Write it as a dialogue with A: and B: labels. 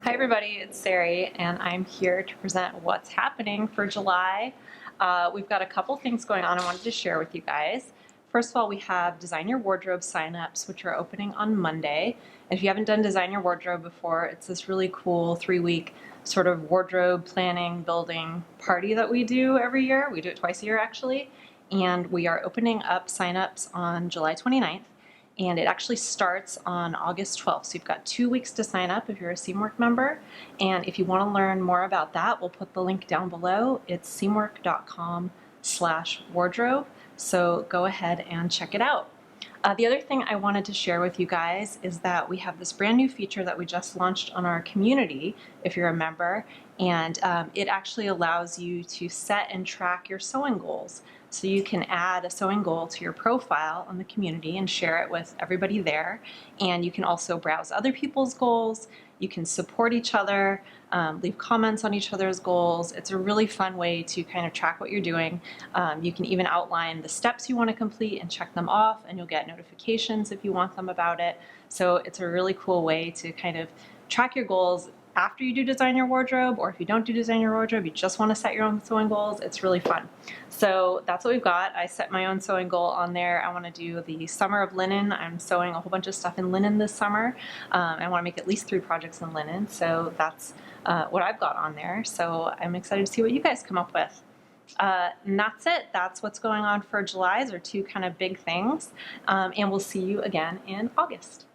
A: Hi everybody, it's Sari and I'm here to present what's happening for July. We've got a couple things going on I wanted to share with you guys. First of all, we have Design Your Wardrobe signups, which are opening on Monday. And if you haven't done Design Your Wardrobe before, it's this really cool 3-week sort of wardrobe planning, building party that we do every year. We do it twice a year actually. And we are opening up signups on July 29th. And it actually starts on August 12th. So you've got 2 weeks to sign up if you're a Seamwork member. And if you want to learn more about that, we'll put the link down below. It's seamwork.com/wardrobe. So go ahead and check it out. The other thing I wanted to share with you guys is that we have this brand new feature that we just launched on our community, if you're a member, and it actually allows you to set and track your sewing goals. So you can add a sewing goal to your profile on the community and share it with everybody there. And you can also browse other people's goals. You can support each other, leave comments on each other's goals. It's a really fun way to kind of track what you're doing. You can even outline the steps you want to complete and check them off, and you'll get notifications if you want them about it. So it's a really cool way to kind of track your goals after you do Design Your Wardrobe, or if you don't do Design Your Wardrobe, you just want to set your own sewing goals. It's really fun. So that's what we've got. I set my own sewing goal on there. I want to do the summer of linen. I'm sewing a whole bunch of stuff in linen this summer. I want to make at least 3 projects in linen. So that's what I've got on there. So I'm excited to see what you guys come up with. And that's it. That's what's going on for July. Those are 2 kind of big things. And we'll see you again in August.